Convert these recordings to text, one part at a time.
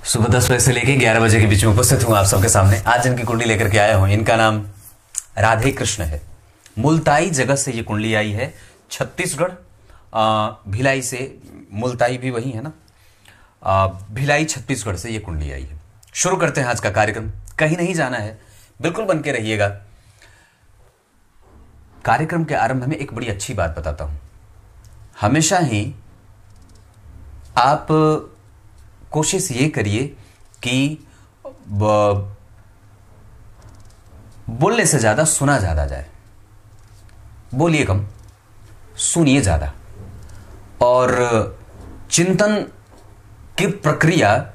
सुबह 10 बजे से लेकर 11 बजे के बीच में उपस्थित हूँ आप सबके सामने। आज जिनकी कुंडली लेकर के आया हूँ इनका नाम राधे कृष्ण है। मुल्ताई जगह से ये कुंडली आई है, छत्तीसगढ़ भिलाई से। मुल्ताई भी वही है ना, भिलाई छत्तीसगढ़ से ये कुंडली आई है। शुरू करते हैं आज का कार्यक्रम। कहीं नहीं जाना है, बिल्कुल बन के रहिएगा। कार्यक्रम के आरंभ में एक बड़ी अच्छी बात बताता हूं। हमेशा ही आप कोशिश ये करिए कि बोलने से ज्यादा सुना ज्यादा जाए। बोलिए कम, सुनिए ज्यादा। और चिंतन की प्रक्रिया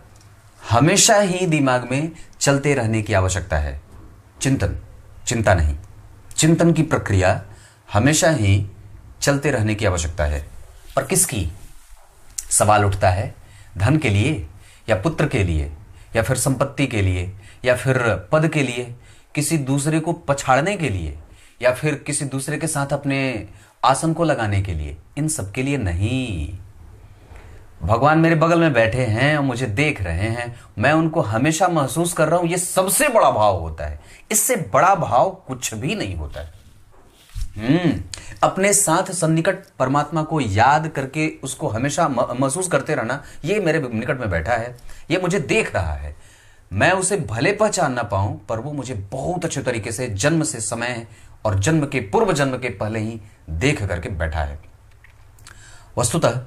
हमेशा ही दिमाग में चलते रहने की आवश्यकता है। चिंता नहीं, चिंतन की प्रक्रिया हमेशा ही चलते रहने की आवश्यकता है। और किसकी? सवाल उठता है धन के लिए या पुत्र के लिए या फिर संपत्ति के लिए या फिर पद के लिए, किसी दूसरे को पछाड़ने के लिए या फिर किसी दूसरे के साथ अपने आसन को लगाने के लिए। इन सब के लिए नहीं। भगवान मेरे बगल में बैठे हैं और मुझे देख रहे हैं, मैं उनको हमेशा महसूस कर रहा हूं। ये सबसे बड़ा भाव होता है। इससे बड़ा भाव कुछ भी नहीं होता है। अपने साथ सन्निकट परमात्मा को याद करके उसको हमेशा महसूस करते रहना। ये मेरे निकट में बैठा है, ये मुझे देख रहा है। मैं उसे भले पहचान ना पाऊं, पर वो मुझे बहुत अच्छे तरीके से जन्म से समय और जन्म के पूर्व जन्म के पहले ही देख करके बैठा है। वस्तुतः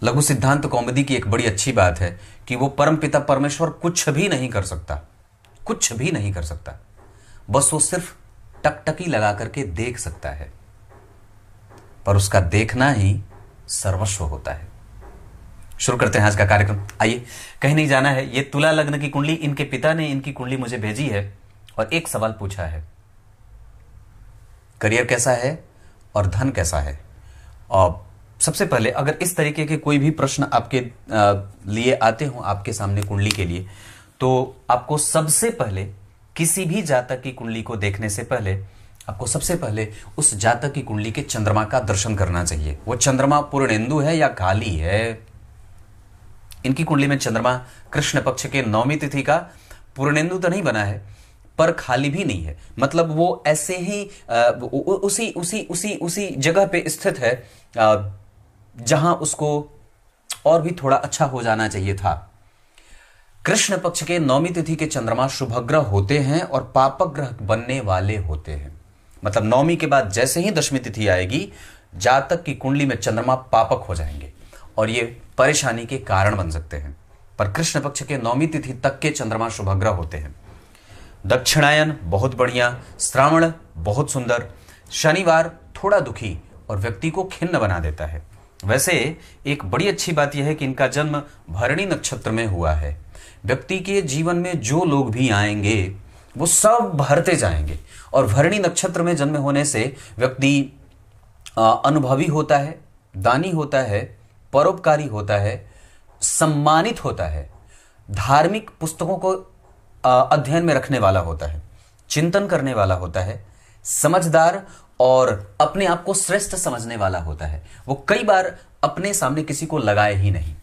लघु सिद्धांत कौमुदी की एक बड़ी अच्छी बात है कि वो परमपिता परमेश्वर कुछ भी नहीं कर सकता, कुछ भी नहीं कर सकता। बस वो सिर्फ टकटकी लगा करके देख सकता है, पर उसका देखना ही सर्वस्व होता है। शुरू करते हैं आज का कार्यक्रम। आइए, कहीं नहीं जाना है। ये तुला लग्न की कुंडली, इनके पिता ने इनकी कुंडली मुझे भेजी है और एक सवाल पूछा है, करियर कैसा है और धन कैसा है। और सबसे पहले अगर इस तरीके के कोई भी प्रश्न आपके लिए आते हो आपके सामने कुंडली के लिए, तो आपको सबसे पहले किसी भी जातक की कुंडली को देखने से पहले आपको सबसे पहले उस जातक की कुंडली के चंद्रमा का दर्शन करना चाहिए। वो चंद्रमा पूर्णेंदु है या काली है। इनकी कुंडली में चंद्रमा कृष्ण पक्ष के 9वीं तिथि का पूर्णेंदु तो नहीं बना है, पर खाली भी नहीं है। मतलब वो ऐसे ही उसी जगह पे स्थित है जहां उसको और भी थोड़ा अच्छा हो जाना चाहिए था। कृष्ण पक्ष के 9वीं तिथि के चंद्रमा शुभग्रह होते हैं और पापक ग्रह बनने वाले होते हैं। मतलब 9वीं के बाद जैसे ही 10वीं तिथि आएगी, जातक की कुंडली में चंद्रमा पापक हो जाएंगे और ये परेशानी के कारण बन सकते हैं। पर कृष्ण पक्ष के 9वीं तिथि तक के चंद्रमा शुभग्रह होते हैं। दक्षिणायन बहुत बढ़िया, श्रावण बहुत सुंदर, शनिवार थोड़ा दुखी और व्यक्ति को खिन्न बना देता है। वैसे एक बड़ी अच्छी बात यह है कि इनका जन्म भरणी नक्षत्र में हुआ है। व्यक्ति के जीवन में जो लोग भी आएंगे वो सब भरते जाएंगे। और भरणी नक्षत्र में जन्म होने से व्यक्ति अनुभवी होता है, दानी होता है, परोपकारी होता है, सम्मानित होता है, धार्मिक पुस्तकों को अध्ययन में रखने वाला होता है, चिंतन करने वाला होता है, समझदार और अपने आप को श्रेष्ठ समझने वाला होता है। वो कई बार अपने सामने किसी को लगाए ही नहीं,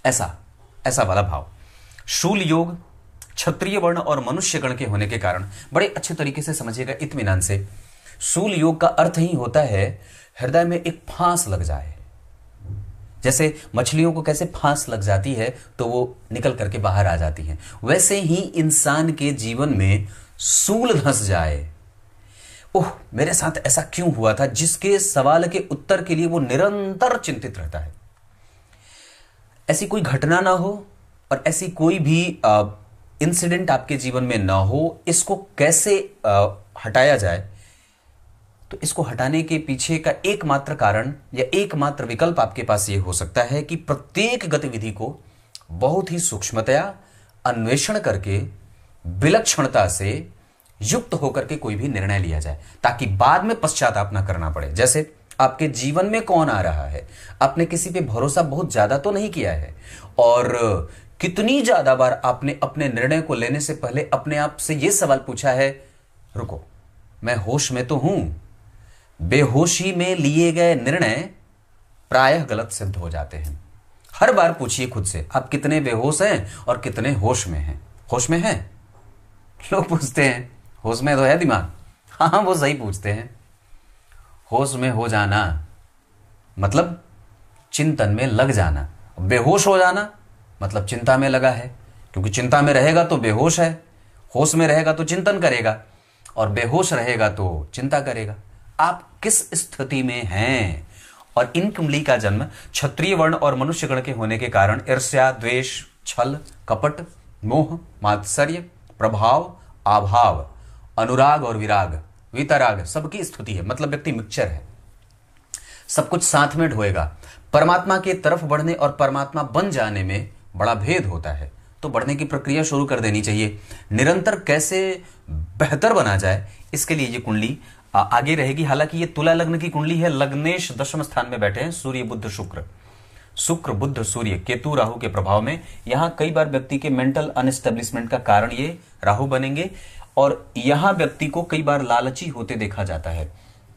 ऐसा वाला भाव। शूल योग क्षत्रिय वर्ण और मनुष्य गण के होने के कारण बड़े अच्छे तरीके से समझिएगा इत्मीनान से। शूल योग का अर्थ ही होता है हृदय में एक फांस लग जाए। जैसे मछलियों को कैसे फांस लग जाती है तो वो निकल करके बाहर आ जाती हैं, वैसे ही इंसान के जीवन में सूल धंस जाए। ओह, मेरे साथ ऐसा क्यों हुआ था, जिसके सवाल के उत्तर के लिए वो निरंतर चिंतित रहता है। ऐसी कोई घटना ना हो और ऐसी कोई भी इंसिडेंट आपके जीवन में ना हो। इसको कैसे हटाया जाए? तो इसको हटाने के पीछे का एकमात्र कारण या एकमात्र विकल्प आपके पास ये हो सकता है कि प्रत्येक गतिविधि को बहुत ही सूक्ष्मतया अन्वेषण करके विलक्षणता से युक्त होकर के कोई भी निर्णय लिया जाए, ताकि बाद में पश्चाताप ना करना पड़े। जैसे आपके जीवन में कौन आ रहा है, आपने किसी पे भरोसा बहुत ज्यादा तो नहीं किया है, और कितनी ज्यादा बार आपने अपने निर्णय को लेने से पहले अपने आप से यह सवाल पूछा है, रुको, मैं होश में तो हूं। बेहोशी में लिए गए निर्णय प्रायः गलत सिद्ध हो जाते हैं। हर बार पूछिए खुद से, आप कितने बेहोश हैं और कितने होश में हैं। होश में हैं? लोग पूछते हैं होश में तो है दिमाग। हाँ, वो सही पूछते हैं। होश में हो जाना मतलब चिंतन में लग जाना, बेहोश हो जाना मतलब चिंता में लगा है, क्योंकि चिंता में रहेगा तो बेहोश है, होश में रहेगा तो चिंतन करेगा, और बेहोश रहेगा तो चिंता करेगा। आप किस स्थिति में हैं? और इन कुंडली का जन्म क्षत्रिय वर्ण और मनुष्य गण के होने के कारण ईर्ष्या, द्वेष, छल, कपट, मोह, मात्सर्य, प्रभाव, आभाव, अनुराग और विराग, वितराग सबकी स्तुति है। मतलब व्यक्ति मिक्सचर है, सब कुछ साथ में ढोएगा। परमात्मा की तरफ बढ़ने और परमात्मा बन जाने में बड़ा भेद होता है, तो बढ़ने की प्रक्रिया शुरू कर देनी चाहिए। निरंतर कैसे बेहतर बना जाए, इसके लिए ये कुंडली आगे रहेगी। हालांकि ये तुला लग्न की कुंडली है। लग्नेश दशम स्थान में बैठे हैं, सूर्य बुध शुक्र, शुक्र बुध सूर्य केतु राहु के प्रभाव में। यहां कई बार व्यक्ति के मेंटल अनएस्टेब्लिशमेंट का कारण ये राहु बनेंगे, और यहां व्यक्ति को कई बार लालची होते देखा जाता है।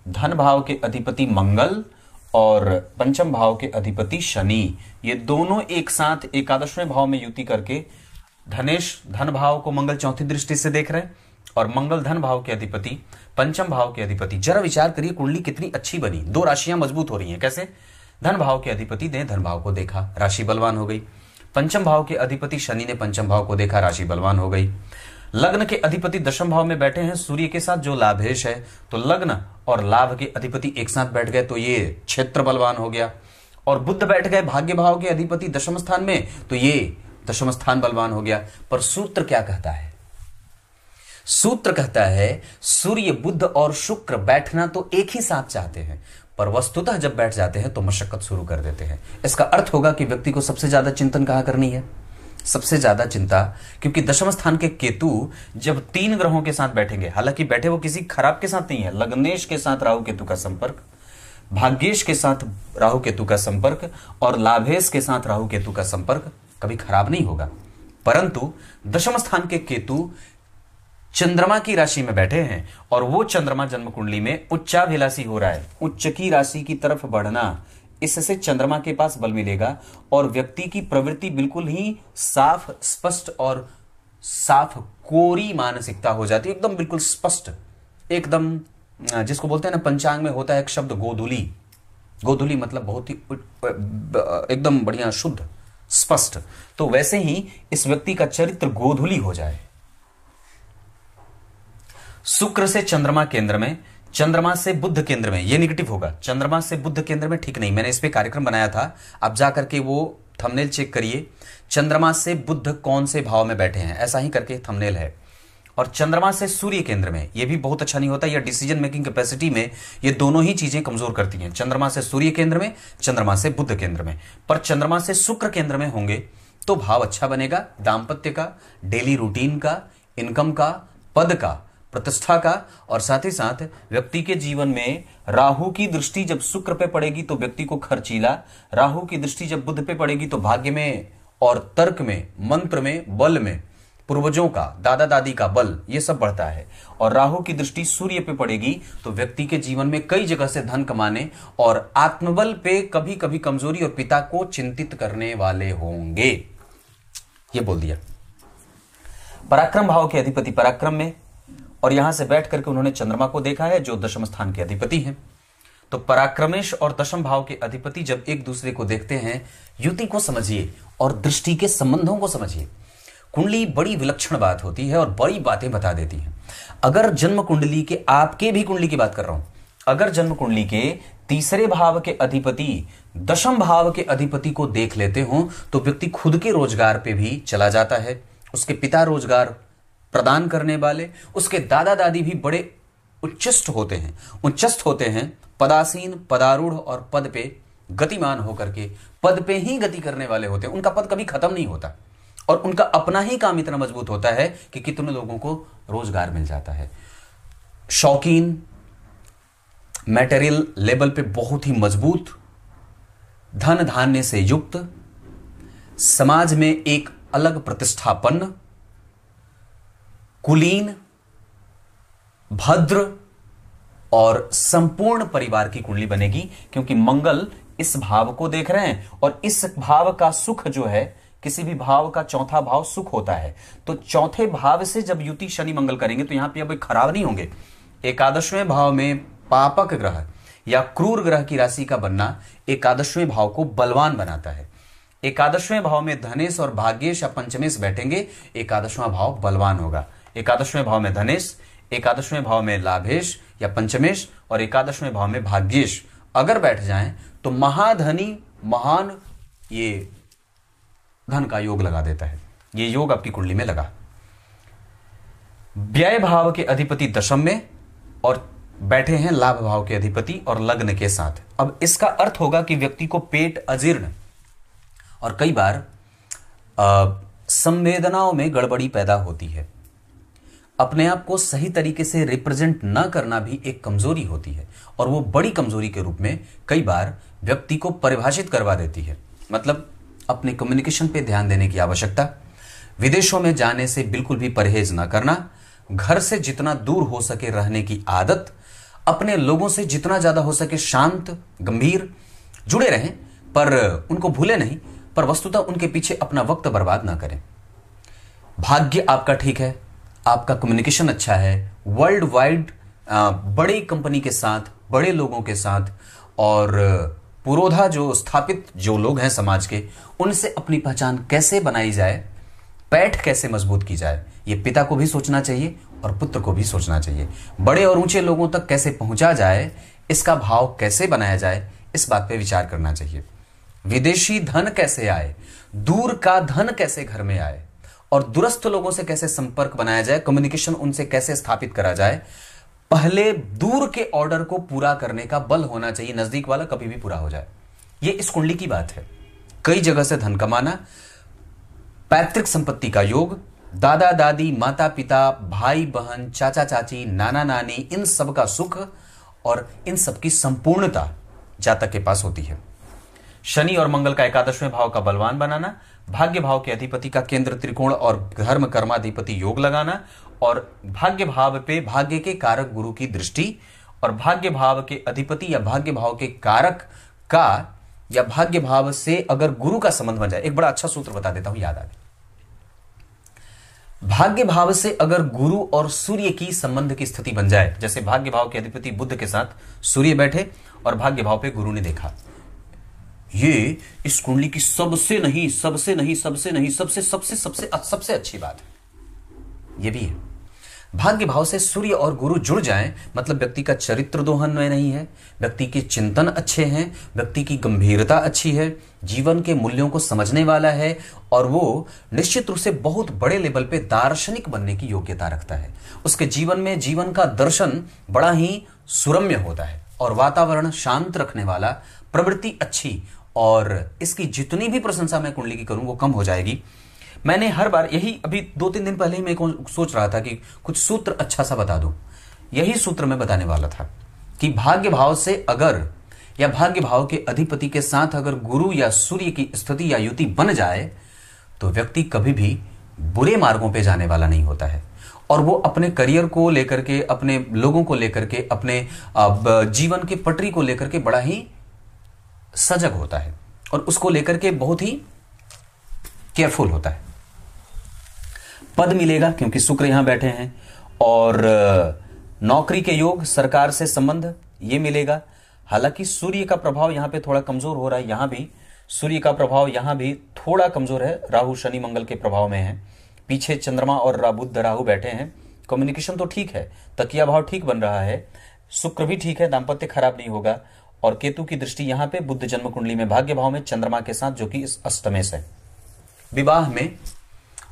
धन भाव के अधिपति मंगल और पंचम भाव के अधिपति शनि, ये दोनों एक साथ एकादशवें भाव में युति करके धनेश धन भाव को मंगल चौथी दृष्टि से देख रहे हैं, और मंगल धन भाव के अधिपति, पंचम भाव के अधिपति। जरा विचार करिए कुंडली कितनी अच्छी बनी, दो राशियां मजबूत हो रही हैं। कैसे? धन भाव के अधिपति ने धन भाव को देखा, राशि बलवान हो गई। पंचम भाव के अधिपति शनि ने पंचम भाव को देखा, राशि बलवान हो गई। लग्न के अधिपति दशम भाव में बैठे हैं सूर्य के साथ, जो लाभेश है, तो लग्न और लाभ के अधिपति एक साथ बैठ गए तो ये क्षेत्र बलवान हो गया। और बुध बैठ गए भाग्य भाव के अधिपति दशम स्थान में, तो ये दशम स्थान बलवान हो गया। पर सूत्र क्या कहता है? सूत्र कहता है सूर्य बुध और शुक्र बैठना तो एक ही साथ चाहते हैं, पर वस्तुतः जब बैठ जाते हैं तो मशक्कत शुरू कर देते हैं। इसका अर्थ होगा कि व्यक्ति को सबसे ज्यादा चिंतन कहां करनी है? सबसे ज्यादा चिंता, क्योंकि दशम स्थान के केतु जब तीन ग्रहों के साथ बैठेंगे, हालांकि बैठे वो किसी खराब के साथ नहीं है, लग्नेश के साथ राहु केतु का संपर्क, भाग्येश के साथ राहु केतु का संपर्क और लाभेश के साथ राहु केतु का संपर्क कभी खराब नहीं होगा। परंतु दशम स्थान के केतु चंद्रमा की राशि में बैठे हैं, और वो चंद्रमा जन्म कुंडली में उच्चाभिलाषी हो रहा है, उच्च की राशि की तरफ बढ़ना, इससे चंद्रमा के पास बल मिलेगा और व्यक्ति की प्रवृत्ति बिल्कुल ही साफ, स्पष्ट और साफ कोरी मानसिकता हो जाती है, एकदम बिल्कुल स्पष्ट, एकदम जिसको बोलते हैं ना, पंचांग में होता है एक शब्द गोधुली। गोधुली मतलब बहुत ही एकदम बढ़िया, शुद्ध, स्पष्ट। तो वैसे ही इस व्यक्ति का चरित्र गोधुली हो जाए। शुक्र से चंद्रमा केंद्र में, चंद्रमा से बुध केंद्र में, ये नेगेटिव होगा। चंद्रमा से बुध केंद्र में ठीक नहीं, मैंने इस पे कार्यक्रम बनाया था, आप जा करके वो थंबनेल चेक करिए। चंद्रमा से बुध कौन से भाव में बैठे हैं, ऐसा ही करके थंबनेल है। और चंद्रमा से सूर्य केंद्र में, ये भी बहुत अच्छा नहीं होता, या डिसीजन मेकिंग कैपेसिटी में ये दोनों ही चीजें कमजोर करती हैं। चंद्रमा से सूर्य केंद्र में, चंद्रमा से बुध केंद्र में। पर चंद्रमा से शुक्र केंद्र में होंगे तो भाव अच्छा बनेगा, दाम्पत्य का, डेली रूटीन का, इनकम का, पद का, प्रतिष्ठा का, और साथ ही साथ व्यक्ति के जीवन में राहु की दृष्टि जब शुक्र पे पड़ेगी तो व्यक्ति को खर्चीला, राहु की दृष्टि जब बुध पे पड़ेगी तो भाग्य में और तर्क में, मंत्र में, बल में, पूर्वजों का, दादा दादी का बल, ये सब बढ़ता है। और राहु की दृष्टि सूर्य पे पड़ेगी तो व्यक्ति के जीवन में कई जगह से धन कमाने और आत्मबल पे कभी कभी कमजोरी और पिता को चिंतित करने वाले होंगे, ये बोल दिया। पराक्रम भाव के अधिपति पराक्रम में, और यहां से बैठ करके उन्होंने चंद्रमा को देखा है जो दशम स्थान के अधिपति हैं। तो पराक्रमेश और दशम भाव के अधिपति जब एक दूसरे को देखते हैं, युति को समझिए और दृष्टि के संबंधों को समझिए। कुंडली बड़ी विलक्षण बात होती है और बड़ी बातें बता देती हैं। अगर जन्म कुंडली के, आपके भी कुंडली की बात कर रहा हूं, अगर जन्म कुंडली के तीसरे भाव के अधिपति दशम भाव के अधिपति को देख लेते हो तो व्यक्ति खुद के रोजगार पे भी चला जाता है। उसके पिता रोजगार प्रदान करने वाले, उसके दादा दादी भी बड़े उच्चस्थ होते हैं, पदासीन, पदारूढ़ और पद पे गतिमान होकर के पद पे ही गति करने वाले होते हैं। उनका पद कभी खत्म नहीं होता और उनका अपना ही काम इतना मजबूत होता है कि कितने लोगों को रोजगार मिल जाता है। शौकीन, मैटेरियल लेवल पे बहुत ही मजबूत, धन धान्य से युक्त, समाज में एक अलग प्रतिष्ठापन्न, कुलीन, भद्र और संपूर्ण परिवार की कुंडली बनेगी, क्योंकि मंगल इस भाव को देख रहे हैं, और इस भाव का सुख जो है, किसी भी भाव का चौथा भाव सुख होता है, तो चौथे भाव से जब युति शनि मंगल करेंगे तो यहां पे अब खराब नहीं होंगे। एकादशवें भाव में पापक ग्रह या क्रूर ग्रह की राशि का बनना एकादशवें भाव को बलवान बनाता है। एकादशवें भाव में धनेश और भाग्येश या पंचमेश बैठेंगे, एकादशवां भाव बलवान होगा। एकादशवें भाव में धनेश, एकादशवें भाव में लाभेश या पंचमेश और एकादशवें भाव में भाग्येश अगर बैठ जाएं तो महाधनी, महान ये धन का योग लगा देता है। ये योग आपकी कुंडली में लगा। व्यय भाव के अधिपति दशम में और बैठे हैं लाभ भाव के अधिपति और लग्न के साथ। अब इसका अर्थ होगा कि व्यक्ति को पेट अजीर्ण और कई बार संवेदनाओं में गड़बड़ी पैदा होती है। अपने आप को सही तरीके से रिप्रेजेंट न करना भी एक कमजोरी होती है, और वो बड़ी कमजोरी के रूप में कई बार व्यक्ति को परिभाषित करवा देती है। मतलब अपने कम्युनिकेशन पे ध्यान देने की आवश्यकता, विदेशों में जाने से बिल्कुल भी परहेज न करना, घर से जितना दूर हो सके रहने की आदत, अपने लोगों से जितना ज्यादा हो सके शांत गंभीर जुड़े रहें, पर उनको भूले नहीं, पर वस्तुतः उनके पीछे अपना वक्त बर्बाद ना करें। भाग्य आपका ठीक है, आपका कम्युनिकेशन अच्छा है, वर्ल्ड वाइड बड़ी कंपनी के साथ, बड़े लोगों के साथ, और पुरोधा जो स्थापित जो लोग हैं समाज के, उनसे अपनी पहचान कैसे बनाई जाए, पैठ कैसे मजबूत की जाए, ये पिता को भी सोचना चाहिए और पुत्र को भी सोचना चाहिए। बड़े और ऊंचे लोगों तक कैसे पहुंचा जाए, इसका भाव कैसे बनाया जाए, इस बात पे विचार करना चाहिए। विदेशी धन कैसे आए, दूर का धन कैसे घर में आए, और दूरस्थ लोगों से कैसे संपर्क बनाया जाए, कम्युनिकेशन उनसे कैसे स्थापित करा जाए। पहले दूर के ऑर्डर को पूरा करने का बल होना चाहिए, नजदीक वाला कभी भी पूरा हो जाए। यह इस कुंडली की बात है। कई जगह से धन कमाना, पैतृक संपत्ति का योग, दादा दादी, माता पिता, भाई बहन, चाचा चाची, नाना नानी, इन सब का सुख और इन सब की संपूर्णता जातक के पास होती है। शनि और मंगल का एकादशवें भाव का बलवान बनाना, भाग्य भाव के अधिपति का केंद्र त्रिकोण और धर्म कर्माधिपति योग लगाना, और भाग्य भाव पे भाग्य के कारक गुरु की दृष्टि, और भाग्य भाव के अधिपति या भाग्य भाव के कारक का या भाग्य भाव से अगर गुरु का संबंध बन जाए। एक बड़ा अच्छा सूत्र बता देता हूं, याद आ गया। भाग्य भाव से अगर गुरु और सूर्य की संबंध की स्थिति बन जाए, जैसे भाग्य भाव के अधिपति बुध के साथ सूर्य बैठे और भाग्य भाव पे गुरु ने देखा, ये इस कुंडली की सबसे अच्छी बात है। ये भी है, भाग्य भाव से सूर्य और गुरु जुड़ जाएं, मतलब व्यक्ति का चरित्र दोहन में नहीं है, व्यक्ति के चिंतन अच्छे हैं, व्यक्ति की गंभीरता अच्छी है, जीवन के मूल्यों को समझने वाला है, और वो निश्चित रूप से बहुत बड़े लेवल पे दार्शनिक बनने की योग्यता रखता है। उसके जीवन में जीवन का दर्शन बड़ा ही सुरम्य होता है और वातावरण शांत रखने वाला, प्रवृत्ति अच्छी, और इसकी जितनी भी प्रशंसा मैं कुंडली की करूं वो कम हो जाएगी। मैंने हर बार यही, अभी 2-3 दिन पहले ही मैं सोच रहा था कि कुछ सूत्र अच्छा सा बता दूं। यही सूत्र मैं बताने वाला था कि भाग्य भाव से अगर, या भाग्य भाव के अधिपति के साथ अगर गुरु या सूर्य की स्थिति या युति बन जाए तो व्यक्ति कभी भी बुरे मार्गों पे जाने वाला नहीं होता है, और वो अपने करियर को लेकर के, अपने लोगों को लेकर के, अपने जीवन के पटरी को लेकर के बड़ा ही सजग होता है, और उसको लेकर के बहुत ही केयरफुल होता है। पद मिलेगा क्योंकि शुक्र यहां बैठे हैं, और नौकरी के योग, सरकार से संबंध ये मिलेगा। हालांकि सूर्य का प्रभाव यहां पे थोड़ा कमजोर हो रहा है, यहां भी सूर्य का प्रभाव यहां भी थोड़ा कमजोर है, राहु शनि मंगल के प्रभाव में है। पीछे चंद्रमा और बुध राहु बैठे हैं। कम्युनिकेशन तो ठीक है, तकिया भाव ठीक बन रहा है, शुक्र भी ठीक है, दाम्पत्य खराब नहीं होगा, और केतु की दृष्टि यहां पे बुध जन्म कुंडली में भाग्य भाव में चंद्रमा के साथ, जो कि इस अष्टमेश है। विवाह में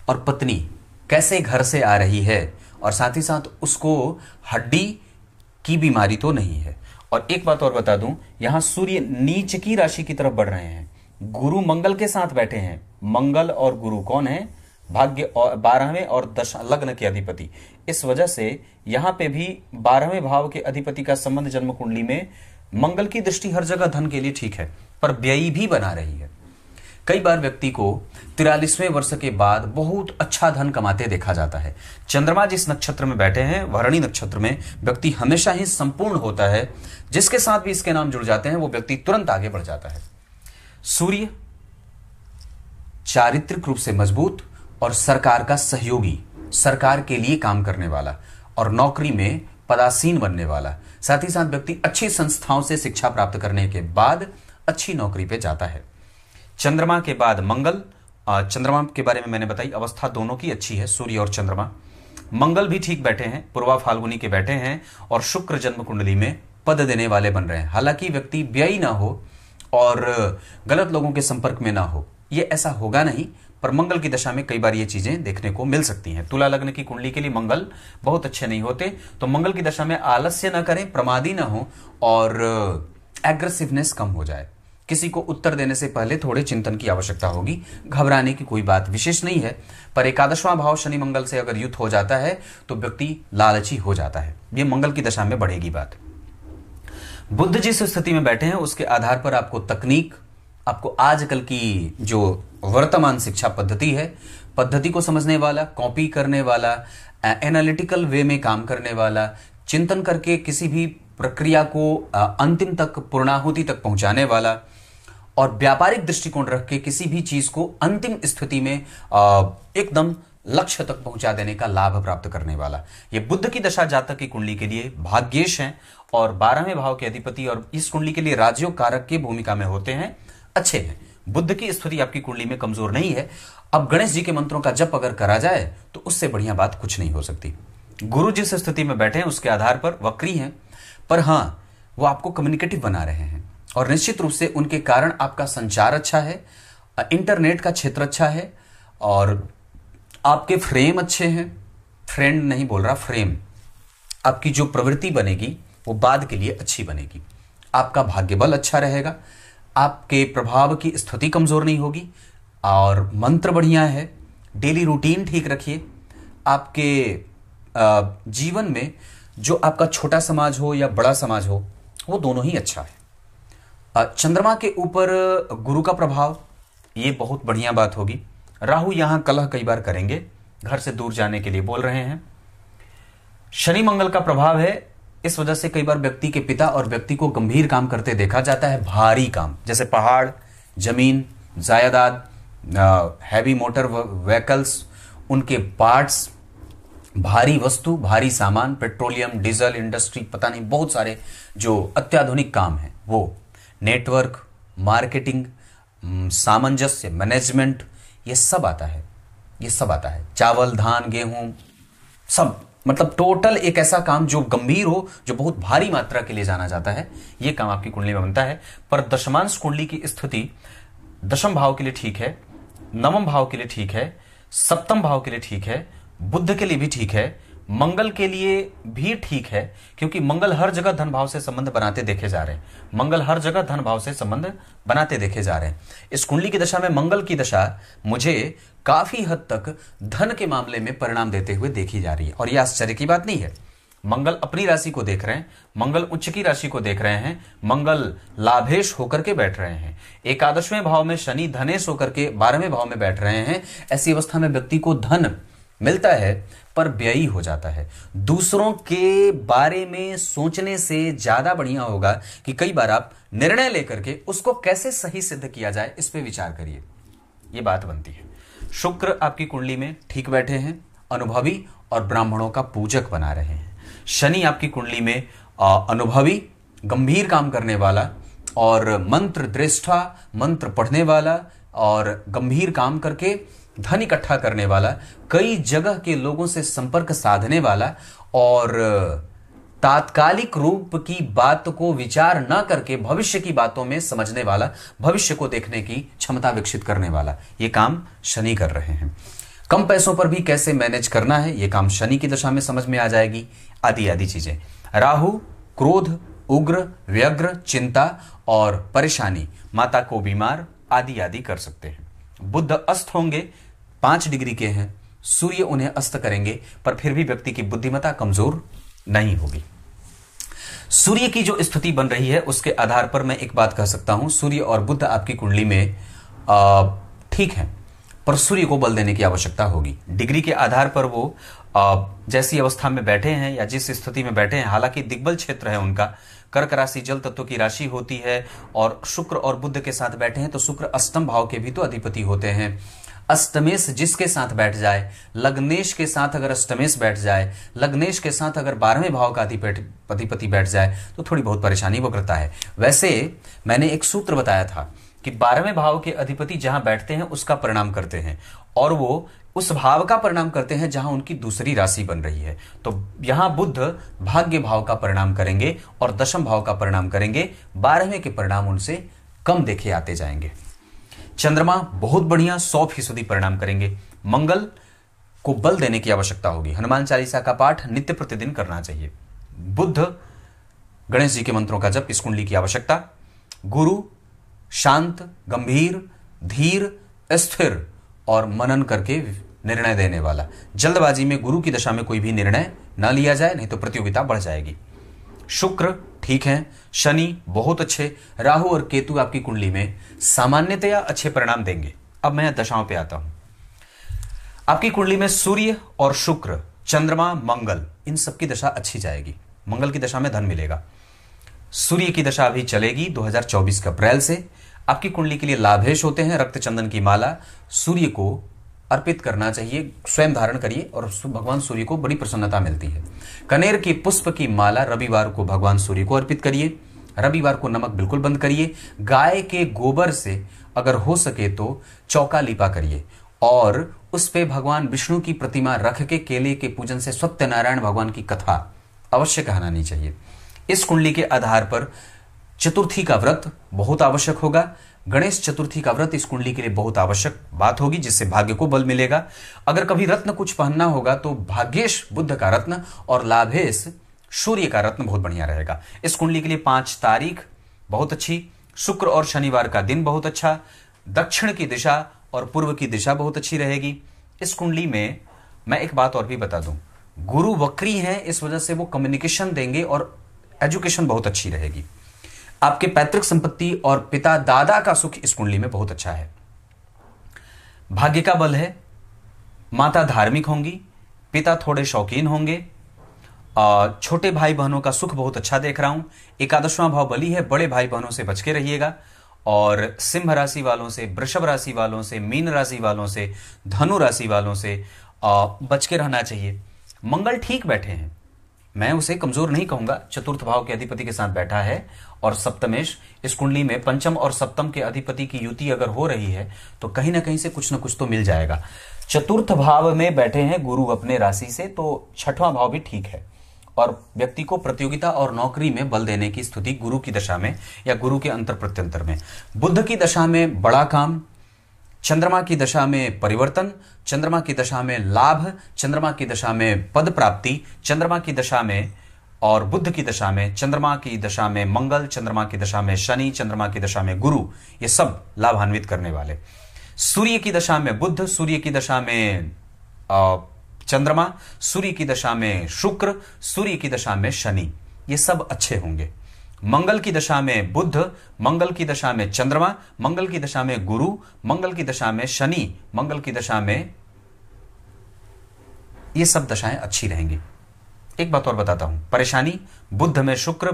और पत्नी कैसे घर से आ रही है, और साथ ही साथ उसको हड्डी की बीमारी तो नहीं है। और एक बात और बता दूं, यहां सूर्य नीच की राशि की तरफ बढ़ रहे हैं, गुरु मंगल के साथ बैठे हैं। मंगल और गुरु कौन है? भाग्य और 12वें और लग्न के अधिपति। इस वजह से यहां पे भी 12वें भाव के अधिपति का संबंध जन्म कुंडली में, मंगल की दृष्टि हर जगह धन के लिए ठीक है, पर व्ययी भी बना रही है। कई बार व्यक्ति को 43वें वर्ष के बाद बहुत अच्छा धन कमाते देखा जाता है। चंद्रमा जिस नक्षत्र में बैठे हैं, भरणी नक्षत्र में, व्यक्ति हमेशा ही संपूर्ण होता है। जिसके साथ भी इसके नाम जुड़ जाते हैं वो व्यक्ति तुरंत आगे बढ़ जाता है। सूर्य चारित्रिक रूप से मजबूत और सरकार का सहयोगी, सरकार के लिए काम करने वाला और नौकरी में पदासीन बनने वाला। साथ ही साथ व्यक्ति अच्छी संस्थाओं से शिक्षा प्राप्त करने के बाद अच्छी नौकरी पे जाता है। चंद्रमा के बाद मंगल, चंद्रमा के बारे में मैंने बताई, अवस्था दोनों की अच्छी है, सूर्य और चंद्रमा। मंगल भी ठीक बैठे हैं, पूर्वा फाल्गुनी के बैठे हैं और शुक्र जन्म कुंडली में पद देने वाले बन रहे हैं। हालांकि व्यक्ति व्ययी ना हो और गलत लोगों के संपर्क में ना हो, ये ऐसा होगा नहीं, पर मंगल की दशा में कई बार ये चीजें देखने को मिल सकती हैं। तुला लग्न की कुंडली के लिए मंगल बहुत अच्छे नहीं होते, तो मंगल की दशा में आलस्य ना करें, प्रमादी ना हो और एग्रेसिवनेस कम हो जाए। किसी को उत्तर देने से पहले थोड़े चिंतन की आवश्यकता होगी, घबराने की कोई बात विशेष नहीं है। पर एकादशवां भाव शनि मंगल से अगर युद्ध हो जाता है तो व्यक्ति लालची हो जाता है, ये मंगल की दशा में बढ़ेगी बात। बुध जिस स्थिति में बैठे हैं उसके आधार पर आपको तकनीक, आपको आजकल की जो वर्तमान शिक्षा पद्धति है, पद्धति को समझने वाला, कॉपी करने वाला, एनालिटिकल वे में काम करने वाला, चिंतन करके किसी भी प्रक्रिया को अंतिम तक, पूर्णाहुति तक पहुंचाने वाला और व्यापारिक दृष्टिकोण रख के किसी भी चीज को अंतिम स्थिति में एकदम लक्ष्य तक पहुंचा देने का लाभ प्राप्त करने वाला, ये बुध की दशा जातक की कुंडली के लिए भाग्येश हैं और 12वें भाव के अधिपति और इस कुंडली के लिए राजयोग कारक की भूमिका में होते हैं, अच्छे हैं। बुध की स्थिति आपकी कुंडली में कमजोर नहीं है। अब गणेश जी के मंत्रों का जप अगर करा जाए तो उससे बढ़िया बात कुछ नहीं हो सकती। गुरु जिस स्थिति में बैठे हैं उसके आधार पर वक्री हैं, पर हां वो आपको कम्युनिकेटिव बना रहे हैं और निश्चित रूप से उनके कारण आपका संचार अच्छा है, इंटरनेट का क्षेत्र अच्छा है और आपके फ्रेम अच्छे हैं। फ्रेंड नहीं बोल रहा, फ्रेम। आपकी जो प्रवृत्ति बनेगी वो बाद के लिए अच्छी बनेगी। आपका भाग्य बल अच्छा रहेगा, आपके प्रभाव की स्थिति कमजोर नहीं होगी और मंत्र बढ़िया है। डेली रूटीन ठीक रखिए। आपके जीवन में जो आपका छोटा समाज हो या बड़ा समाज हो वो दोनों ही अच्छा है। चंद्रमा के ऊपर गुरु का प्रभाव, ये बहुत बढ़िया बात होगी। राहु यहां कलह कई बार करेंगे, घर से दूर जाने के लिए बोल रहे हैं। शनि मंगल का प्रभाव है, इस वजह से कई बार व्यक्ति के पिता और व्यक्ति को गंभीर काम करते देखा जाता है, भारी काम, जैसे पहाड़, जमीन, जायदाद, हैवी मोटर व्हीकल्स, उनके पार्ट्स, भारी वस्तु, भारी सामान, पेट्रोलियम, डीजल इंडस्ट्री, पता नहीं बहुत सारे जो अत्याधुनिक काम हैं वो, नेटवर्क, मार्केटिंग, सामंजस्य, मैनेजमेंट, ये सब आता है, ये सब आता है। चावल, धान, गेहूं, सब, मतलब टोटल एक ऐसा काम जो गंभीर हो, जो बहुत भारी मात्रा के लिए जाना जाता है, ये काम आपकी कुंडली में बनता है। पर दशमांश कुंडली की स्थिति दशम भाव के लिए ठीक है, नवम भाव के लिए ठीक है, सप्तम भाव के लिए ठीक है, बुध के लिए भी ठीक है, मंगल के लिए भी ठीक है, क्योंकि मंगल हर जगह धन भाव से संबंध बनाते देखे जा रहे हैं। मंगल हर जगह धन भाव से संबंध बनाते देखे जा रहे हैं। इस कुंडली की दशा में मंगल की दशा मुझे काफी हद तक धन के मामले में परिणाम देते हुए देखी जा रही है और यह आश्चर्य की बात नहीं है। मंगल अपनी राशि को देख रहे हैं, मंगल उच्च की राशि को देख रहे हैं, मंगल लाभेश होकर के बैठ रहे हैं। एकादशवें भाव में शनि धनेश होकर के 12वें भाव में बैठ रहे हैं। ऐसी अवस्था में व्यक्ति को धन मिलता है पर व्ययी हो जाता है। दूसरों के बारे में सोचने से ज्यादा बढ़िया होगा कि कई बार आप निर्णय लेकर के उसको कैसे सही सिद्ध किया जाए, इस पे विचार करिए, ये बात बनती है। शुक्र आपकी कुंडली में ठीक बैठे हैं, अनुभवी और ब्राह्मणों का पूजक बना रहे हैं। शनि आपकी कुंडली में अनुभवी, गंभीर काम करने वाला और मंत्र दृष्टा, मंत्र पढ़ने वाला और गंभीर काम करके धन इकट्ठा करने वाला, कई जगह के लोगों से संपर्क साधने वाला और तात्कालिक रूप की बात को विचार न करके भविष्य की बातों में समझने वाला, भविष्य को देखने की क्षमता विकसित करने वाला, ये काम शनि कर रहे हैं। कम पैसों पर भी कैसे मैनेज करना है, ये काम शनि की दशा में समझ में आ जाएगी, आदि आदि चीजें। राहु क्रोध, उग्र, व्यग्र, चिंता और परेशानी, माता को बीमार, आदि आदि कर सकते हैं। बुध अस्त होंगे, 5 डिग्री के हैं, सूर्य उन्हें अस्त करेंगे, पर फिर भी व्यक्ति की बुद्धिमत्ता कमजोर नहीं होगी। सूर्य की जो स्थिति बन रही है उसके आधार पर मैं एक बात कह सकता हूं, सूर्य और बुध आपकी कुंडली में ठीक है, पर सूर्य को बल देने की आवश्यकता होगी। डिग्री के आधार पर वो जैसी अवस्था में बैठे हैं या जिस स्थिति में बैठे हैं, हालांकि दिग्बल क्षेत्र है उनका, कर्क राशि जल तत्व की राशि होती है और शुक्र और बुध के साथ बैठे हैं, तो शुक्र अष्टम भाव के भी तो अधिपति होते हैं। अष्टमेश जिसके साथ बैठ जाए, लग्नेश के साथ अगर अष्टमेश बैठ जाए, लग्नेश के साथ अगर 12वें भाव का अधिपति बैठ जाए तो थोड़ी बहुत परेशानी वो करता है। वैसे मैंने एक सूत्र बताया था कि 12वें भाव के अधिपति जहां बैठते हैं उसका परिणाम करते हैं, और वो उस भाव का परिणाम करते हैं जहां उनकी दूसरी राशि बन रही है। तो यहां बुध भाग्य भाव का परिणाम करेंगे और दशम भाव का परिणाम करेंगे, 12वें के परिणाम उनसे कम देखे आते जाएंगे। चंद्रमा बहुत बढ़िया 100% परिणाम करेंगे। मंगल को बल देने की आवश्यकता होगी, हनुमान चालीसा का पाठ नित्य प्रतिदिन करना चाहिए। बुध गणेश जी के मंत्रों का जप, इस कुंडली की आवश्यकता। गुरु शांत, गंभीर, धीर, स्थिर और मनन करके निर्णय देने वाला। जल्दबाजी में गुरु की दशा में कोई भी निर्णय ना लिया जाए, नहीं तो प्रतियोगिता बढ़ जाएगी। शुक्र ठीक है, शनि बहुत अच्छे, राहु और केतु आपकी कुंडली में सामान्यतया अच्छे परिणाम देंगे। अब मैं दशाओं पे आता हूं। आपकी कुंडली में सूर्य और शुक्र, चंद्रमा, मंगल, इन सबकी दशा अच्छी जाएगी। मंगल की दशा में धन मिलेगा। सूर्य की दशा अभी चलेगी 2024 के अप्रैल से। आपकी कुंडली के लिए लाभेश होते हैं। रक्त चंदन की माला सूर्य को अर्पित करना चाहिए, स्वयं धारण करिए और भगवान सूर्य को बड़ी प्रसन्नता मिलती है। कनेर के पुष्प की माला रविवार को भगवान सूर्य को अर्पित करिए। रविवार को नमक बिल्कुल बंद करिए। गाय के गोबर से अगर हो सके तो चौका लीपा करिए और उस पे भगवान विष्णु की प्रतिमा रख के केले के पूजन से सत्यनारायण भगवान की कथा अवश्य कहनानी चाहिए। इस कुंडली के आधार पर चतुर्थी का व्रत बहुत आवश्यक होगा। गणेश चतुर्थी का व्रत इस कुंडली के लिए बहुत आवश्यक बात होगी, जिससे भाग्य को बल मिलेगा। अगर कभी रत्न कुछ पहनना होगा तो भाग्येश बुद्ध का रत्न और लाभेश सूर्य का रत्न बहुत बढ़िया रहेगा। इस कुंडली के लिए 5 तारीख बहुत अच्छी, शुक्र और शनिवार का दिन बहुत अच्छा, दक्षिण की दिशा और पूर्व की दिशा बहुत अच्छी रहेगी। इस कुंडली में मैं एक बात और भी बता दूं, गुरु वक्री हैं, इस वजह से वो कम्युनिकेशन देंगे और एजुकेशन बहुत अच्छी रहेगी। आपके पैतृक संपत्ति और पिता दादा का सुख इस कुंडली में बहुत अच्छा है। भाग्य का बल है। माता धार्मिक होंगी, पिता थोड़े शौकीन होंगे, छोटे भाई बहनों का सुख बहुत अच्छा देख रहा हूं। 11वां भाव बली है, बड़े भाई बहनों से बच के रहिएगा। और सिंह राशि वालों से, वृषभ राशि वालों से, मीन राशि वालों से, धनु राशि वालों से बच के रहना चाहिए। मंगल ठीक बैठे हैं, मैं उसे कमजोर नहीं कहूंगा, चतुर्थ भाव के अधिपति के साथ बैठा है और सप्तमेश। इस कुंडली में पंचम और सप्तम के अधिपति की युति अगर हो रही है तो कहीं ना कहीं से कुछ ना कुछ तो मिल जाएगा। चतुर्थ भाव में बैठे हैं गुरु अपने राशि से, तो 6वां भाव भी ठीक है और व्यक्ति को प्रतियोगिता और नौकरी में बल देने की स्थिति गुरु की दशा में या गुरु के अंतर प्रत्यंतर में। बुध की दशा में बड़ा काम, चंद्रमा की दशा में परिवर्तन, चंद्रमा की दशा में लाभ, चंद्रमा की दशा में पद प्राप्ति, चंद्रमा की दशा में और बुध की दशा में, चंद्रमा की दशा में मंगल, चंद्रमा की दशा में शनि, चंद्रमा की दशा में गुरु, ये सब लाभान्वित करने वाले। सूर्य की दशा में बुध, सूर्य की दशा में चंद्रमा, सूर्य की दशा में शुक्र, सूर्य की दशा में शनि, ये सब अच्छे होंगे। मंगल की दशा में बुध, मंगल की दशा में चंद्रमा, मंगल की दशा में गुरु, मंगल की दशा में शनि, मंगल की दशा में, ये सब दशाएं अच्छी रहेंगी। एक बात और बताता हूं, परेशानी बुध में शुक्र,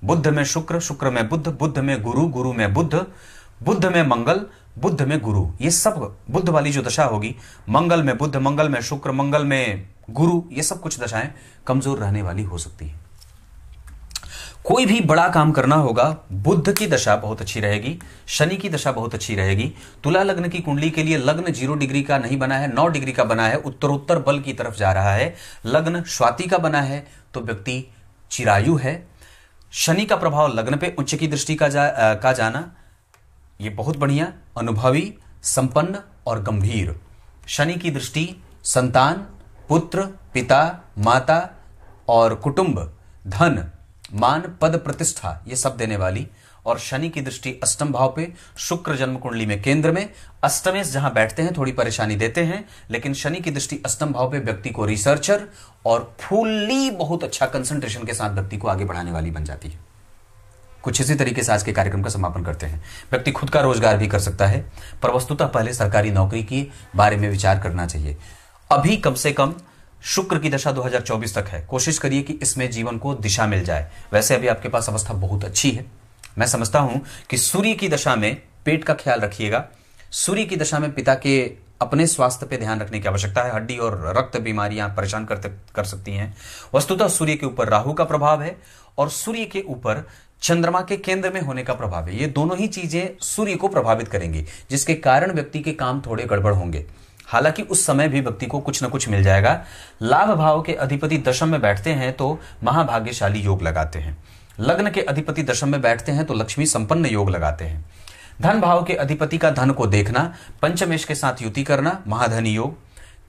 बुध में शुक्र, शुक्र में बुध, बुध में गुरु, गुरु में बुध, बुध में मंगल, बुध में गुरु, ये सब बुध वाली जो दशा होगी, मंगल में बुध, मंगल में शुक्र, मंगल में गुरु, ये सब कुछ दशाएं कमजोर रहने वाली हो सकती है। कोई भी बड़ा काम करना होगा, बुध की दशा बहुत अच्छी रहेगी, शनि की दशा बहुत अच्छी रहेगी। तुला लग्न की कुंडली के लिए लग्न 0 डिग्री का नहीं बना है, 9 डिग्री का बना है, उत्तरोत्तर बल की तरफ जा रहा है। लग्न स्वाति का बना है तो व्यक्ति चिरायु है। शनि का प्रभाव लग्न पे उच्च की दृष्टि का जाना, ये बहुत बढ़िया, अनुभवी, संपन्न और गंभीर। शनि की दृष्टि संतान, पुत्र, पिता, माता और कुटुंब, धन, मान, पद, प्रतिष्ठा, ये सब देने वाली। और शनि की दृष्टि अष्टम भाव पे, शुक्र जन्म कुंडली में केंद्र में, अष्टमेश जहां बैठते हैं थोड़ी परेशानी देते हैं, लेकिन शनि की दृष्टि अष्टम भाव पे व्यक्ति को रिसर्चर और फुल्ली बहुत अच्छा कंसंट्रेशन के साथ व्यक्ति को आगे बढ़ाने वाली बन जाती है। कुछ इसी तरीके से आज के कार्यक्रम का समापन करते हैं। व्यक्ति खुद का रोजगार भी कर सकता है, पर वस्तुतः पहले सरकारी नौकरी के बारे में विचार करना चाहिए। अभी कम से कम शुक्र की दशा 2024 तक है, कोशिश करिए कि इसमें जीवन को दिशा मिल जाए। वैसे अभी आपके पास अवस्था बहुत अच्छी है। मैं समझता हूं कि सूर्य की दशा में पेट का ख्याल रखिएगा। सूर्य की दशा में पिता के अपने स्वास्थ्य पे ध्यान रखने की आवश्यकता है। हड्डी और रक्त बीमारियां परेशान कर सकती हैं। वस्तुतः सूर्य के ऊपर राहु का प्रभाव है और सूर्य के ऊपर चंद्रमा के केंद्र में होने का प्रभाव है। ये दोनों ही चीजें सूर्य को प्रभावित करेंगी, जिसके कारण व्यक्ति के काम थोड़े गड़बड़ होंगे। हालांकि उस समय भी व्यक्ति को कुछ न कुछ मिल जाएगा। लाभ भाव के अधिपति दशम में बैठते हैं तो महाभाग्यशाली योग लगाते हैं। लग्न के अधिपति दशम में बैठते हैं तो लक्ष्मी संपन्न योग लगाते हैं। धन भाव के अधिपति का धन को देखना, पंचमेश के साथ युति करना, महाधनी योग।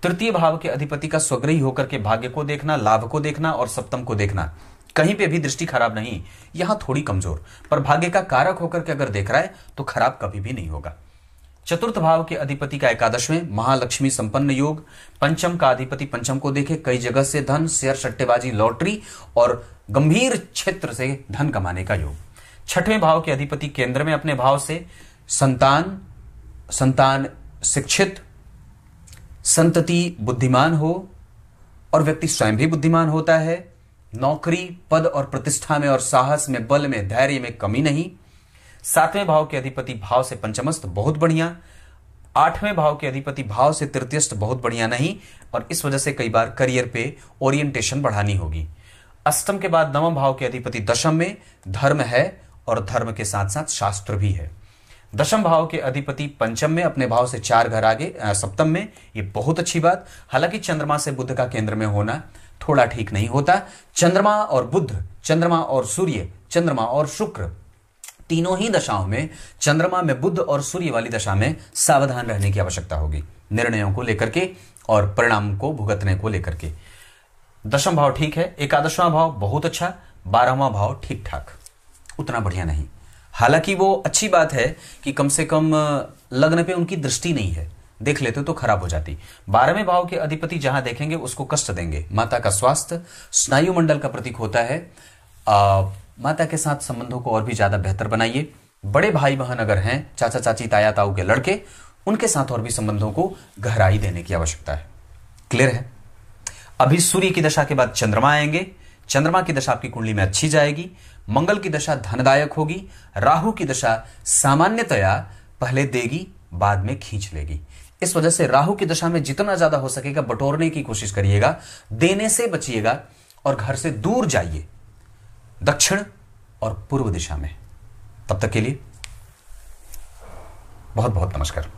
तृतीय भाव के अधिपति का स्वग्रही होकर के भाग्य को देखना, लाभ को देखना और सप्तम को देखना। कहीं पे भी दृष्टि खराब नहीं, यहां थोड़ी कमजोर, पर भाग्य का कारक होकर के अगर देख रहा है तो खराब कभी भी नहीं होगा। चतुर्थ भाव के अधिपति का एकादश में महालक्ष्मी संपन्न योग। पंचम का अधिपति पंचम को देखे, कई जगह से धन, शेयर, सट्टेबाजी, लॉटरी और गंभीर क्षेत्र से धन कमाने का योग। छठवें भाव के अधिपति केंद्र में अपने भाव से संतान शिक्षित, संतति बुद्धिमान हो और व्यक्ति स्वयं भी बुद्धिमान होता है। नौकरी, पद और प्रतिष्ठा में और साहस में, बल में, धैर्य में कमी नहीं। सातवें भाव के अधिपति भाव से पंचमस्त, बहुत बढ़िया। आठवें भाव के अधिपति भाव से तृतीयस्थ, बहुत बढ़िया नहीं, और इस वजह से कई बार करियर पे ओरिएंटेशन बढ़ानी होगी। अष्टम के बाद नवम भाव के अधिपति दशम में, धर्म है और धर्म के साथ साथ शास्त्र भी है। दशम भाव के अधिपति पंचम में, अपने भाव से 4 घर आगे सप्तम में, ये बहुत अच्छी बात। हालांकि चंद्रमा से बुध का केंद्र में होना थोड़ा ठीक नहीं होता। चंद्रमा और बुध, चंद्रमा और सूर्य, चंद्रमा और शुक्र, तीनों ही दशाओं में, चंद्रमा में बुध और सूर्य वाली दशा में सावधान रहने की आवश्यकता होगी, निर्णयों को लेकर के और परिणाम को भुगतने को लेकर के। दशम भाव ठीक है, एकादशवां भाव बहुत अच्छा, 12वां भाव ठीक ठाक, उतना बढ़िया नहीं। हालांकि वो अच्छी बात है कि कम से कम लग्न पे उनकी दृष्टि नहीं है, देख लेते तो खराब हो जाती। 12वें भाव के अधिपति जहां देखेंगे उसको कष्ट देंगे। माता का स्वास्थ्य स्नायु मंडल का प्रतीक होता है। माता के साथ संबंधों को और भी ज्यादा बेहतर बनाइए। बड़े भाई बहन अगर हैं, चाचा चाची, ताया ताऊ के लड़के, उनके साथ और भी संबंधों को गहराई देने की आवश्यकता है। क्लियर है? अभी सूर्य की दशा के बाद चंद्रमा आएंगे। चंद्रमा की दशा आपकी कुंडली में अच्छी जाएगी। मंगल की दशा धनदायक होगी। राहु की दशा सामान्यतया पहले देगी, बाद में खींच लेगी। इस वजह से राहु की दशा में जितना ज्यादा हो सकेगा बटोरने की कोशिश करिएगा, देने से बचिएगा और घर से दूर जाइए, दक्षिण और पूर्व दिशा में। तब तक के लिए बहुत बहुत नमस्कार।